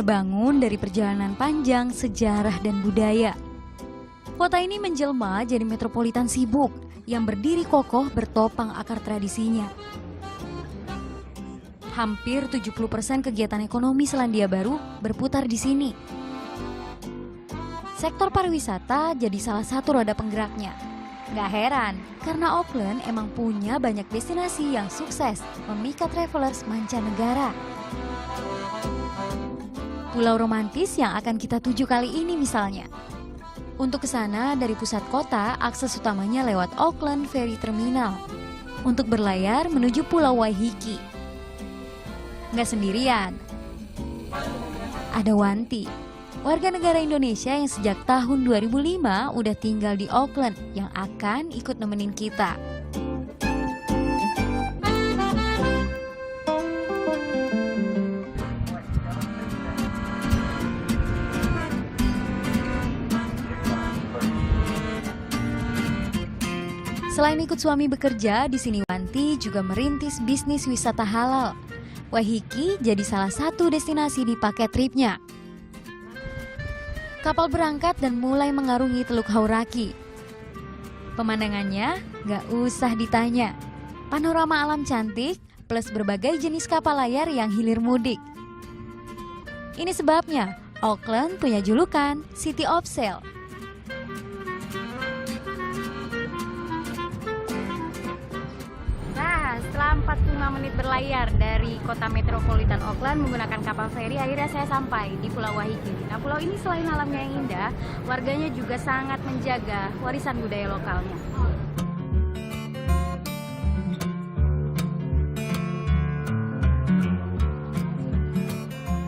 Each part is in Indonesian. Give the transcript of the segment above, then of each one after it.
terbangun dari perjalanan panjang sejarah dan budaya. Kota ini menjelma jadi metropolitan sibuk yang berdiri kokoh bertopang akar tradisinya. Hampir 70% kegiatan ekonomi Selandia Baru berputar di sini. Sektor pariwisata jadi salah satu roda penggeraknya. Gak heran, karena Auckland emang punya banyak destinasi yang sukses memikat travelers mancanegara. Pulau romantis yang akan kita tuju kali ini misalnya. Untuk ke sana dari pusat kota, akses utamanya lewat Auckland Ferry Terminal. Untuk berlayar menuju Pulau Waiheke. Nggak sendirian. Ada Wanti, warga negara Indonesia yang sejak tahun 2005 udah tinggal di Auckland yang akan ikut nemenin kita. Selain ikut suami bekerja, di sini Wanti juga merintis bisnis wisata halal. Waiheke jadi salah satu destinasi di paket tripnya. Kapal berangkat dan mulai mengarungi Teluk Hauraki. Pemandangannya gak usah ditanya. Panorama alam cantik plus berbagai jenis kapal layar yang hilir mudik. Ini sebabnya Auckland punya julukan City of Sail. Setelah 45 menit berlayar dari kota metropolitan Auckland menggunakan kapal feri, akhirnya saya sampai di Pulau Waiheke. Nah, pulau ini selain alamnya yang indah, warganya juga sangat menjaga warisan budaya lokalnya.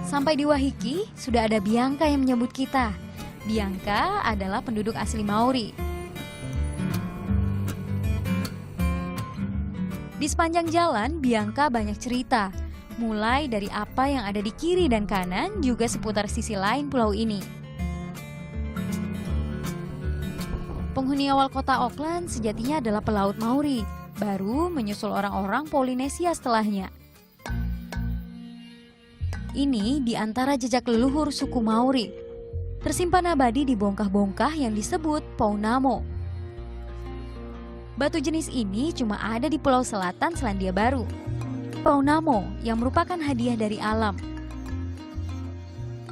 Sampai di Waiheke, sudah ada Bianca yang menyambut kita. Bianca adalah penduduk asli Maori. Di sepanjang jalan, Bianca banyak cerita, mulai dari apa yang ada di kiri dan kanan, juga seputar sisi lain pulau ini. Penghuni awal kota Auckland sejatinya adalah pelaut Maori, baru menyusul orang-orang Polinesia setelahnya. Ini di antara jejak leluhur suku Maori, tersimpan abadi di bongkah-bongkah yang disebut Pounamu. Batu jenis ini cuma ada di Pulau Selatan Selandia Baru. Pounamu yang merupakan hadiah dari alam.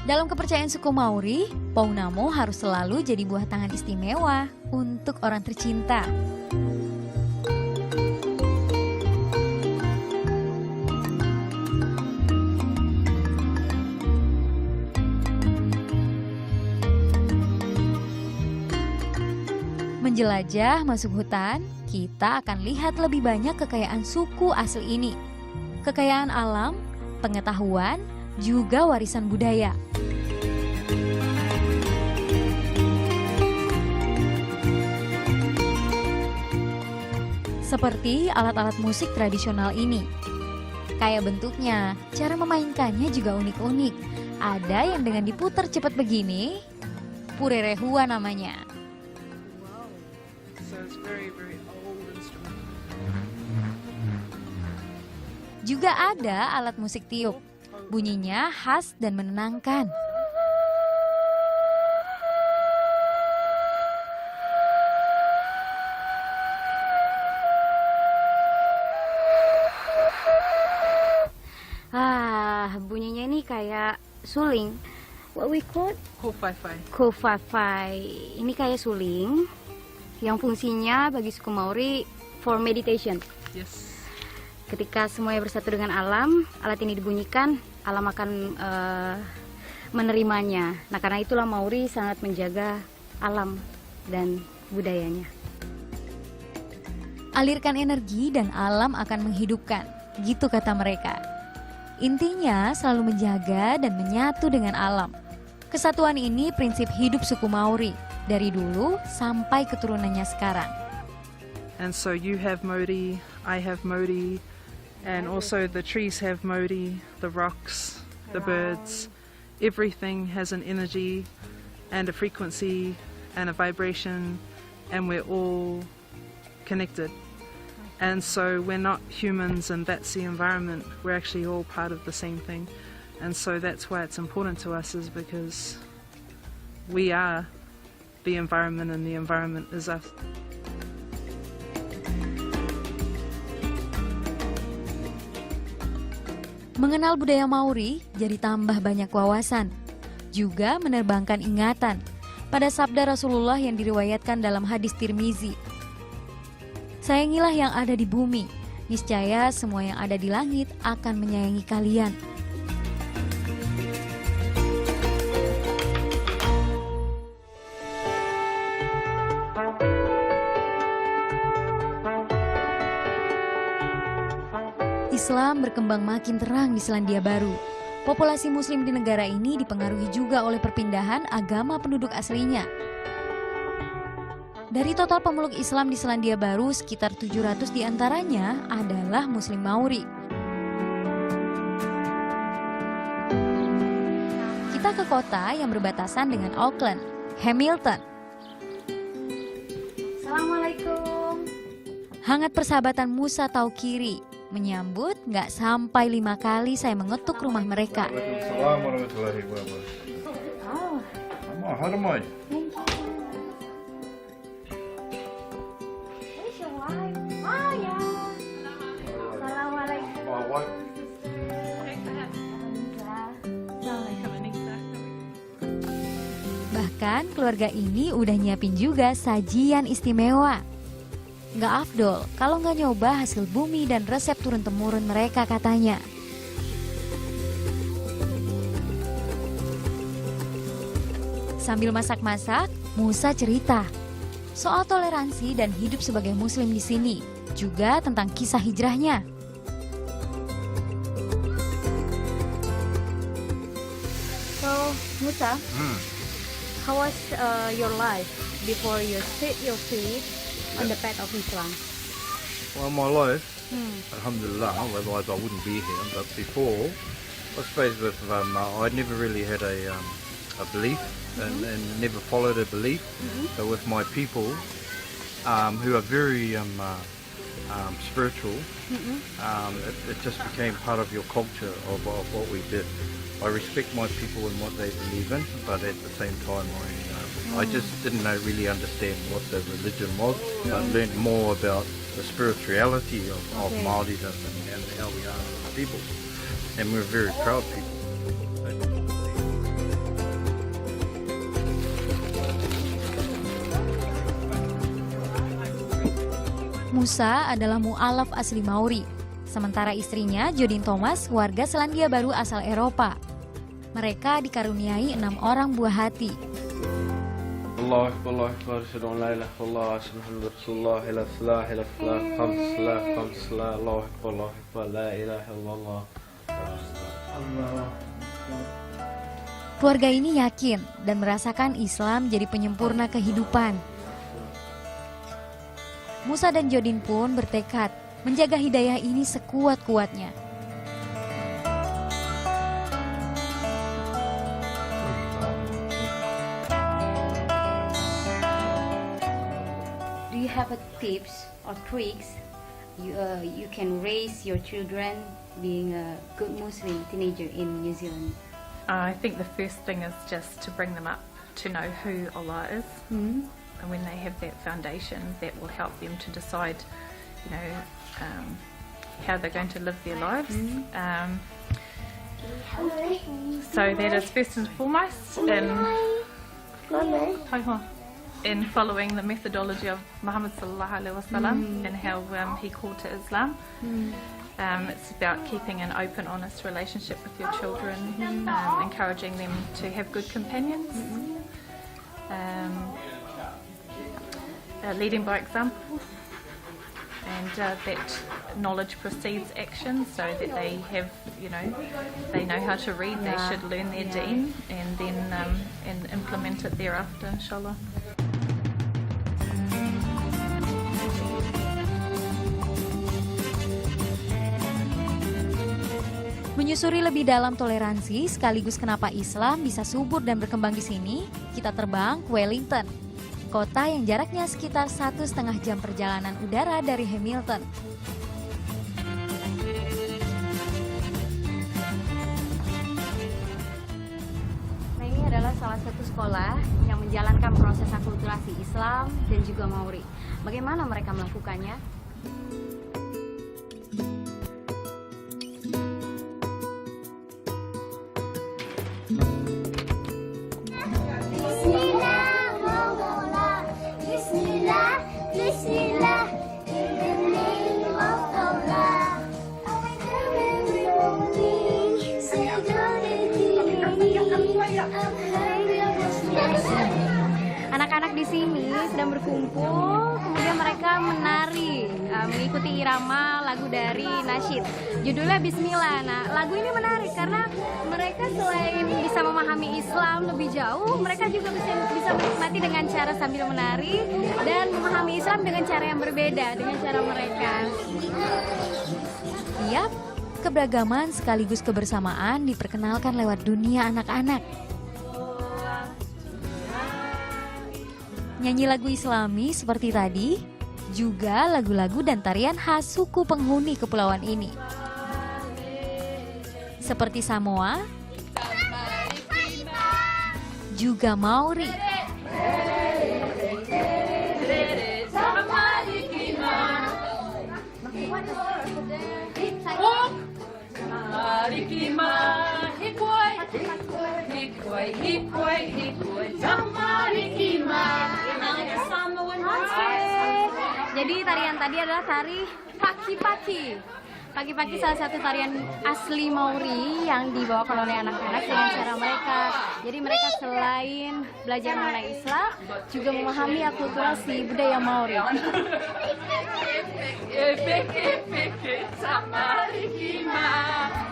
Dalam kepercayaan suku Maori, Pounamu harus selalu jadi buah tangan istimewa untuk orang tercinta. Menjelajah masuk hutan, kita akan lihat lebih banyak kekayaan suku asli ini. Kekayaan alam, pengetahuan, juga warisan budaya. Seperti alat-alat musik tradisional ini. Kayak bentuknya, cara memainkannya juga unik-unik. Ada yang dengan diputar cepat begini, purerehua namanya. Juga ada alat musik tiup. Bunyinya khas dan menenangkan. Bunyinya ini kayak suling. What we call? Kofai-fai. Kofai-fai. Ini kayak suling yang fungsinya bagi suku Maori for meditation. Yes. Ketika semuanya bersatu dengan alam, alat ini dibunyikan, alam akan menerimanya. Nah, karena itulah Maori sangat menjaga alam dan budayanya. Alirkan energi dan alam akan menghidupkan, gitu kata mereka. Intinya selalu menjaga dan menyatu dengan alam. Kesatuan ini prinsip hidup suku Maori, dari dulu sampai keturunannya sekarang. And so you have Maori, I have Maori, and also the trees have Maori, the rocks, the birds. Everything has an energy and a frequency and a vibration, and we're all connected. And so we're not humans and that's the environment. We're actually all part of the same thing. And so that's why it's important to us, is because we are the environment and the environment is us. Mengenal budaya Maori jadi tambah banyak wawasan, juga menerbangkan ingatan pada sabda Rasulullah yang diriwayatkan dalam hadis Tirmizi. Sayangilah yang ada di bumi, niscaya semua yang ada di langit akan menyayangi kalian. Islam berkembang makin terang di Selandia Baru. Populasi muslim di negara ini dipengaruhi juga oleh perpindahan agama penduduk aslinya. Dari total pemeluk Islam di Selandia Baru, sekitar 700 diantaranya adalah muslim Maori. Kita ke kota yang berbatasan dengan Auckland, Hamilton. Assalamualaikum. Hangat persahabatan Musa Taukiri menyambut nggak sampai 5 kali saya mengetuk rumah mereka. Waalaikumsalam warahmatullahi wabarakatuh. Oh, how am I? Bahkan keluarga ini udah nyiapin juga sajian istimewa. Nggak afdol kalau nggak nyoba hasil bumi dan resep turun-temurun mereka katanya. Sambil masak-masak, Musa cerita soal toleransi dan hidup sebagai muslim di sini, juga tentang kisah hijrahnya. So, Musa, how was your life before you set your feet on the path of Islam? Well, my life, alhamdulillah, otherwise I wouldn't be here. But before, I suppose with I never really had a belief and never followed a belief. So with my people, who are very spiritual, it just became part of your culture of what we did. I respect my people and what they believe in, but at the same time, I just didn't really understand what the religion was. I learned more about the spirituality of Māoridom and how we are as a people. And we're very proud people. Musa adalah mu'alaf asli Maori, sementara istrinya Jodine Thomas warga Selandia Baru asal Eropa. Mereka dikaruniai 6 orang buah hati. الله أكبر الله أكبر أشهد أن لا إله إلا الله أشهد أن محمد رسول الله إلى الفلاح إلى الفلاح خمس صلاة الله أكبر لا إله إلا الله. Keluarga ini yakin dan merasakan Islam jadi penyempurna kehidupan. Musa dan Jodine pun bertekad menjaga hidayah ini sekuat-kuatnya. Do you have a tips or tricks you can raise your children being a good Muslim teenager in New Zealand? I think the first thing is just to bring them up to know who Allah is. And when they have that foundation, that will help them to decide, how they're going to live their lives. So that is first and foremost in following the methodology of Muhammad sallallahu alaihi wasallam and how he called to Islam. It's about keeping an open, honest relationship with your children, encouraging them to have good companions, leading by example, and that knowledge precedes action, so that they have, they know how to read. They should learn their deen and then and implement it thereafter, inshallah. Menyusuri lebih dalam toleransi sekaligus kenapa Islam bisa subur dan berkembang di sini, kita terbang ke Wellington, kota yang jaraknya sekitar 1,5 jam perjalanan udara dari Hamilton. salah satu sekolah yang menjalankan proses akulturasi Islam dan juga Maori. Bagaimana mereka melakukannya? Anak-anak di sini sedang berkumpul, kemudian mereka menari, mengikuti irama lagu dari nasyid. Judulnya Bismillah. Nah, lagu ini menarik karena mereka selain bisa memahami Islam lebih jauh, mereka juga bisa menikmati dengan cara sambil menari dan memahami Islam dengan cara yang berbeda dengan cara mereka. Yap, keberagaman sekaligus kebersamaan diperkenalkan lewat dunia anak-anak. Nyanyi lagu Islami seperti tadi, juga lagu-lagu dan tarian khas suku penghuni kepulauan ini. Seperti Samoa, juga Maori. Jadi tarian tadi adalah tari paki-paki. Paki-paki salah satu tarian asli Maori yang dibawakan oleh anak-anak dengan cara mereka. Jadi mereka selain belajar mengenai Islam, juga memahami akulturasi budaya Maori.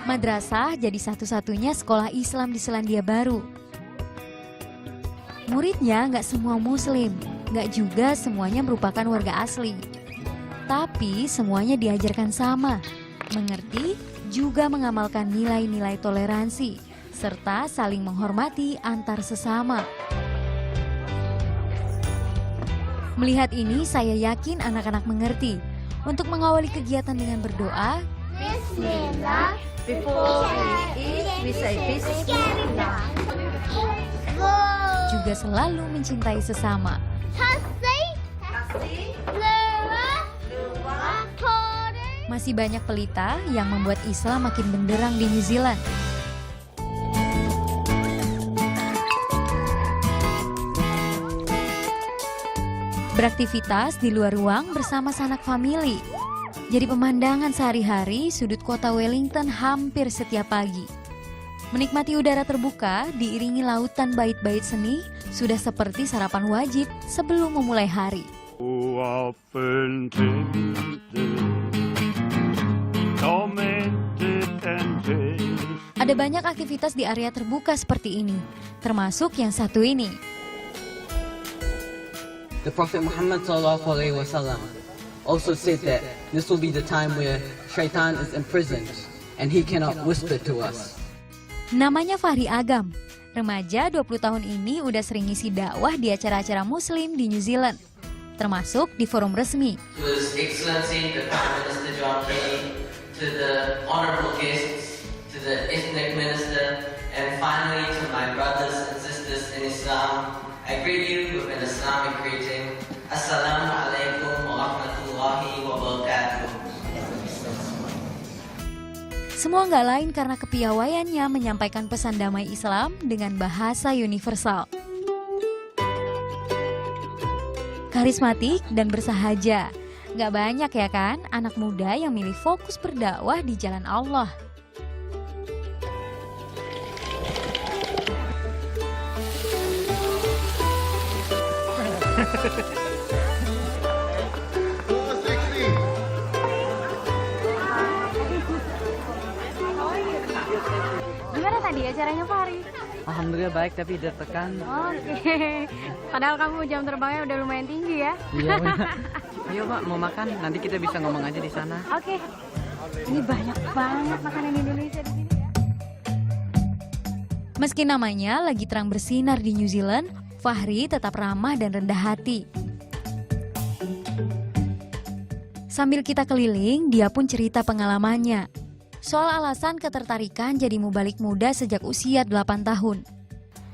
Madrasah jadi satu-satunya sekolah Islam di Selandia Baru. Muridnya nggak semua Muslim, nggak juga semuanya merupakan warga asli. Tapi semuanya diajarkan sama, mengerti, juga mengamalkan nilai-nilai toleransi, serta saling menghormati antar sesama. Melihat ini, saya yakin anak-anak mengerti. Untuk mengawali kegiatan dengan berdoa, Bismillah. Before we eat, we say Bismillah. juga selalu mencintai sesama. Masih banyak pelita yang membuat Islam makin benderang di New Zealand. Beraktivitas di luar ruang bersama sanak famili jadi pemandangan sehari-hari sudut kota Wellington hampir setiap pagi. Menikmati udara terbuka diiringi lautan bait-bait seni sudah seperti sarapan wajib sebelum memulai hari. Ada banyak aktivitas di area terbuka seperti ini, termasuk yang satu ini. The Prophet Muhammad SAW also said that this will be the time where Shaitan is imprisoned and he cannot whisper to us. Namanya Fahri Agam. Remaja 20 tahun ini udah sering ngisi dakwah di acara-acara muslim di New Zealand, termasuk di forum resmi. To His Excellency the Prime Minister John Key, to the honorable guests, to the ethnic minister, and finally to my brothers and sisters in Islam, I greet you with an Islamic greeting. Assalamu alaikum wa rahmatullahi wa barakatuh. Semua nggak lain karena kepiawaiannya menyampaikan pesan damai Islam dengan bahasa universal. Karismatik dan bersahaja. Nggak banyak ya kan anak muda yang milih fokus berdakwah di jalan Allah. Gimana tadi acaranya Fahri? Alhamdulillah baik tapi ditekan. Oke. Padahal kamu jam terbangnya udah lumayan tinggi ya. Iya benar. Ayo Pak mau makan nanti kita bisa ngomong aja di sana. Oke. Ini banyak banget makanan Indonesia di sini ya. Meski namanya lagi terang bersinar di New Zealand, Fahri tetap ramah dan rendah hati. Sambil kita keliling, dia pun cerita pengalamannya. Soal alasan ketertarikan jadi mubalik muda sejak usia 8 tahun.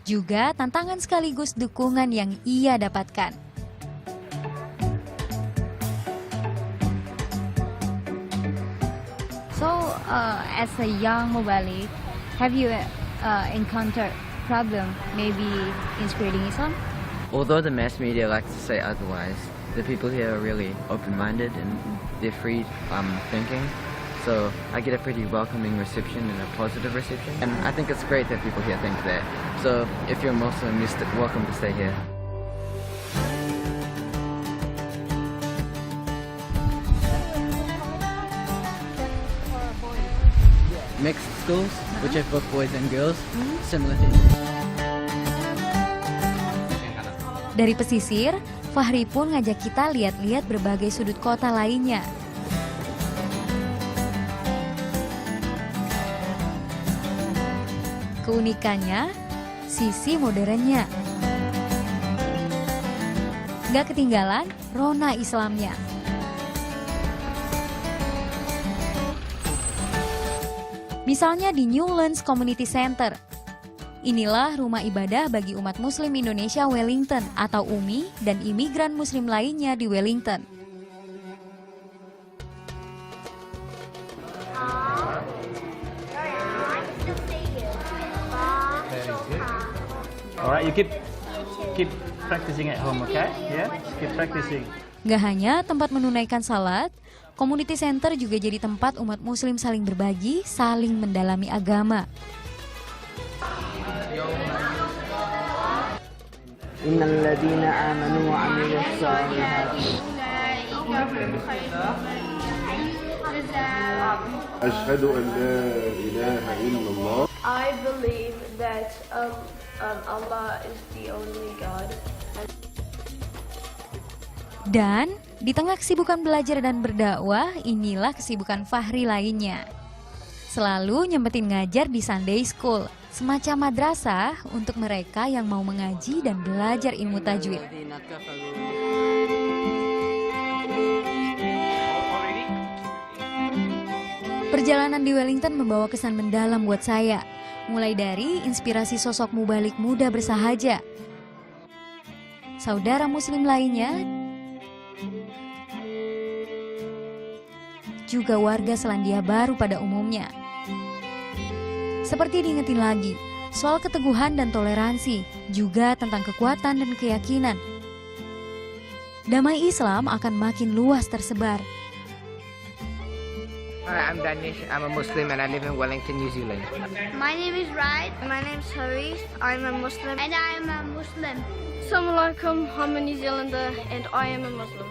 juga tantangan sekaligus dukungan yang ia dapatkan. So, as a young Mubalik, have you encountered problem maybe in spreading Islam? Although the mass media likes to say otherwise, the people here are really open-minded and they're free thinking. So I get a pretty welcoming reception and a positive reception. And I think it's great that people here think that. So if you're a Muslim, you're welcome to stay here. Mixed schools, which have both boys and girls, similar to. Dari pesisir, Fahri pun ngajak kita lihat-lihat berbagai sudut kota lainnya. Keunikannya, sisi modernnya. Gak ketinggalan, rona Islamnya. Misalnya di Newlands Community Center. Inilah rumah ibadah bagi umat Muslim Indonesia Wellington atau UMI dan imigran Muslim lainnya di Wellington. Alright, you keep practicing at home, okay? Yeah, keep practicing. Gak hanya tempat menunaikan salat, community center juga jadi tempat umat Muslim saling berbagi, saling mendalami agama. Innal ladzina amanu wa 'amilus solihati. Ashhadu an la ilaha illallah. I believe that Allah is the only God. Dan di tengah kesibukan belajar dan berdakwah, inilah kesibukan Fahri lainnya. Selalu nyempetin ngajar di Sunday School, semacam madrasah untuk mereka yang mau mengaji dan belajar ilmu tajwid. Perjalanan di Wellington membawa kesan mendalam buat saya, mulai dari inspirasi sosok mubalik muda bersahaja, saudara Muslim lainnya, juga warga Selandia Baru pada umumnya. Seperti diingetin lagi, soal keteguhan dan toleransi, juga tentang kekuatan dan keyakinan. Damai Islam akan makin luas tersebar. Hi, I'm Danish. I'm a Muslim and I live in Wellington, New Zealand. My name is Raid. My name is Haris. I'm a Muslim. And I am a Muslim. Assalamualaikum, I'm a New Zealander and I am a Muslim.